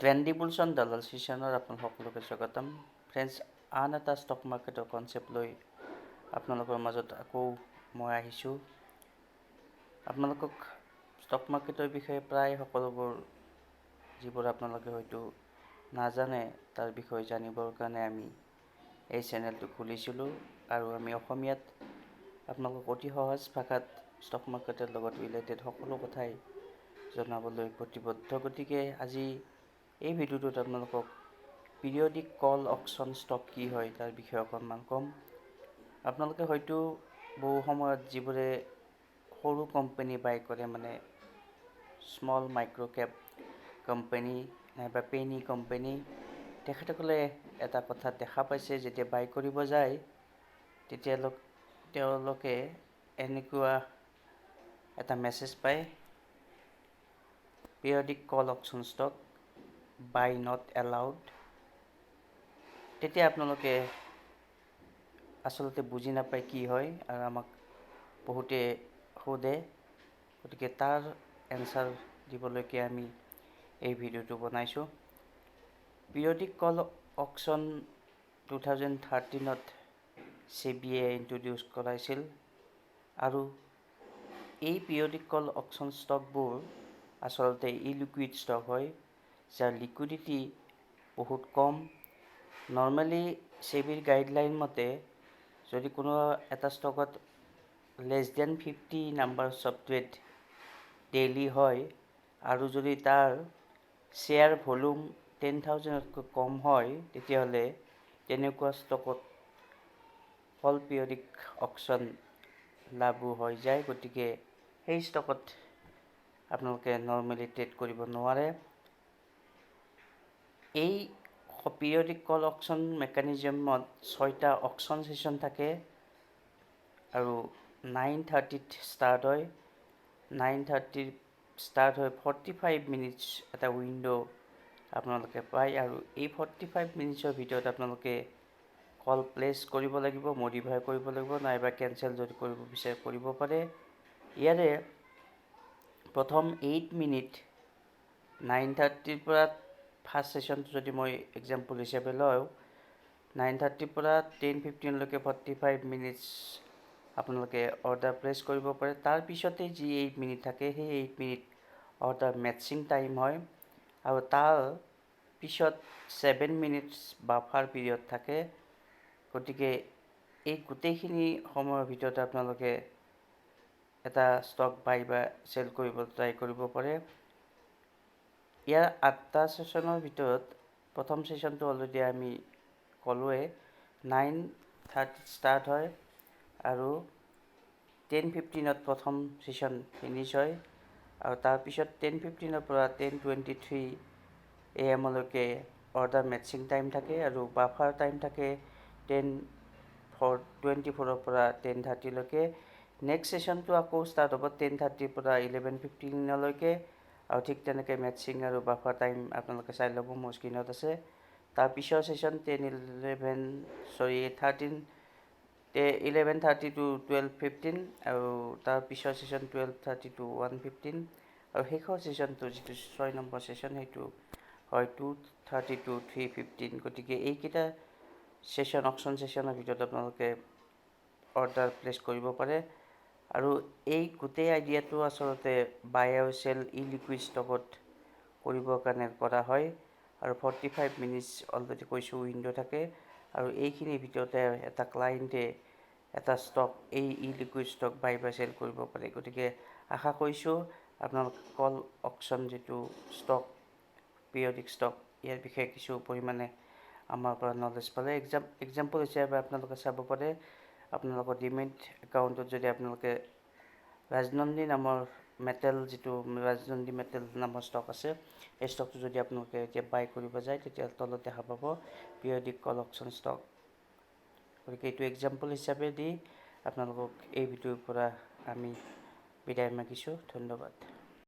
Trendy বুলছন দালাল ছিজনৰ আপোনালোক সকলোকে স্বাগতম। ফ্ৰেণ্ডছ, আন এটা ষ্টক মাৰ্কেটৰ কনচেপ্ট লৈ আপোনালোকৰ মাজত আকৌ মই আহিছোঁ। আপোনালোকক ষ্টক মাৰ্কেটৰ বিষয়ে প্ৰায় সকলোবোৰ যিবোৰ আপোনালোকে হয়তো নাজানে তাৰ বিষয়ে জানিবৰ কাৰণে আমি এই চেনেলটো খুলিছিলোঁ, আৰু আমি অসমীয়াত আপোনালোকক অতি সহজ ভাষাত ষ্টক মাৰ্কেটৰ লগত ৰিলেটেড সকলো কথাই জনাবলৈ প্ৰতিবদ্ধ। গতিকে আজি এই ভিডিঅ'টোত আপোনালোকক পিৰিয়ডিক কল অকশ্যন ষ্টক কি হয় তাৰ বিষয়ে অকণমান ক'ম। আপোনালোকে হয়তো বহু সময়ত যিবোৰে সৰু কোম্পানী বাই কৰে, মানে স্মল মাইক্ৰ' কেপ কোম্পানী নাইবা পেনী কোম্পানী, তেখেতসকলে এটা কথা দেখা পাইছে, যেতিয়া বাই কৰিব যায় তেতিয়া তেওঁলোকে এনেকুৱা এটা মেছেজ পায়, periodic call auction stock buy not allowed. তেতিয়া আপোনালোকে আচলতে বুজি নাপায় কি হয়, আৰু আমাক বহুতে সোধে। গতিকে তাৰ এনচাৰ দিবলৈকে আমি এই ভিডিঅ'টো বনাইছোঁ। পিৰিয়ডিক কল অকশ্যন 2013ত চেবিয়ে ইন্ট্ৰডিউচ কৰাইছিল, আৰু এই পিৰিয়ডিক কল অকশ্যন ষ্টকবোৰ আচলতে ইলিকুইড ষ্টক হয়, যাৰ লিকুইডিটি বহুত কম। নৰ্মেলি চেবিৰ গাইডলাইন মতে যদি কোনো এটা ষ্টকত less than 50 numbers of trade daily হয়, আৰু যদি তাৰ শ্বেয়াৰ ভলিউম 10,000তকৈ কম হয়, তেতিয়াহ'লে তেনেকুৱা ষ্টকত কল পিৰিয়ডিক অকশ্যন লাগু হৈ যায়। গতিকে সেই ষ্টকত আপোনালোকে নৰ্মেলি ট্ৰেড কৰিব নোৱাৰে। এই পিৰিয়ডিক কল অকশ্যন মেকানিজমত 6টা অকশ্যন ছেশ্যন থাকে, আৰু 9:30ত ষ্টাৰ্ট হয়। 9:30 ষ্টাৰ্ট হৈ 45 মিনিটছ এটা উইণ্ড' আপোনালোকে পায়, আৰু এই 45 মিনিটছৰ ভিতৰত আপোনালোকে কল প্লেচ কৰিব লাগিব, মডিফাই কৰিব লাগিব, নাইবা কেঞ্চেল যদি কৰিব বিচাৰে কৰিব পাৰে। ইয়াৰে প্ৰথম 8 মিনিট 9:30ৰ পৰা ফাৰ্ষ্ট ছেশ্যনটো যদি মই এক্সাম্পল হিচাপে লওঁ, 9:30ৰ পৰা 10:15লৈকে 45 মিনিটছ আপোনালোকে অৰ্ডাৰ প্লেচ কৰিব পাৰে। তাৰপিছতে যি 8 মিনিট থাকে, সেই 8 মিনিট অৰ্ডাৰ মেটচিং টাইম হয়, আৰু তাৰ পিছত 7 মিনিটছ বাফাৰ পিৰিয়ড থাকে। গতিকে এই গোটেইখিনি সময়ৰ ভিতৰতে আপোনালোকে এটা ষ্টক বাই বা চেল কৰিব ট্ৰাই কৰিব পাৰে। ইয়াৰ 8টা ছেশ্যনৰ ভিতৰত প্ৰথম ছেশ্যনটো অলৰেডি আমি ক'লোৱে, 9:30 ষ্টাৰ্ট হয়, আৰু 10:15ত প্ৰথম ছেশ্যন ফিনিছ হয়, আৰু তাৰপিছত 10:15ৰ পৰা 10:23 AM লৈকে অৰ্ডাৰ মেটচিং টাইম থাকে, আৰু বাফাৰ টাইম থাকে 10:24ৰ পৰা 10:30লৈকে। নেক্সট ছেশ্যনটো আকৌ ষ্টাৰ্ট হ'ব 10:30ৰ পৰা 11:15লৈকে, আৰু ঠিক তেনেকৈ মেটচিং আৰু বাফাৰ টাইম আপোনালোকে চাই ল'ব, মোৰ স্ক্ৰীণত আছে। তাৰপিছৰ ছেশ্যন 11:30 to 12:15, আৰু তাৰপিছৰ ছেশ্যন 12:30 to 1:15, আৰু শেষৰ ছেশ্যনটো যিটো 6 নম্বৰ ছেশ্যন সেইটো হয় 2:30 to 3:15। গতিকে এইকেইটা ছেশ্যন অকশ্যন ছেশ্যনৰ ভিতৰত আপোনালোকে অৰ্ডাৰ প্লেচ কৰিব পাৰে, আৰু এই গোটেই আইডিয়াটো আচলতে বাই আৰু চেল ইলিকুইড ষ্টকত কৰিবৰ কাৰণে কৰা হয়, আৰু 45 মিনিটছ অলৰেডি কৈছোঁ উইণ্ড' থাকে, আৰু এইখিনিৰ ভিতৰতে এটা ক্লায়েণ্টে এটা ষ্টক এই ইলিকুইড ষ্টক বাই বা চেল কৰিব পাৰে। গতিকে আশা কৰিছোঁ আপোনালোকে কল অকশ্যন যিটো ষ্টক পিৰিয়ডিক ষ্টক, ইয়াৰ বিষয়ে কিছু পৰিমাণে আমাৰ পৰা নলেজ পালে। এক্সাম্পল হিচাপে আপোনালোকে চাব পাৰে, আপোনালোকৰ ডিমেট একাউণ্টত যদি আপোনালোকে ৰাজনন্দী নামৰ মেটেল, যিটো ৰাজনন্দী মেটেল নামৰ ষ্টক আছে, এই ষ্টকটো যদি আপোনালোকে এতিয়া বাই কৰিব যায়, তেতিয়া তলত দেখা পাব পিৰিয়ডিক কল অকশ্যন ষ্টক। গতিকে এইটো এক্সাম্পল হিচাপে দি আপোনালোকক এই ভিডিঅ'ৰ পৰা আমি বিদায় মাগিছোঁ। ধন্যবাদ।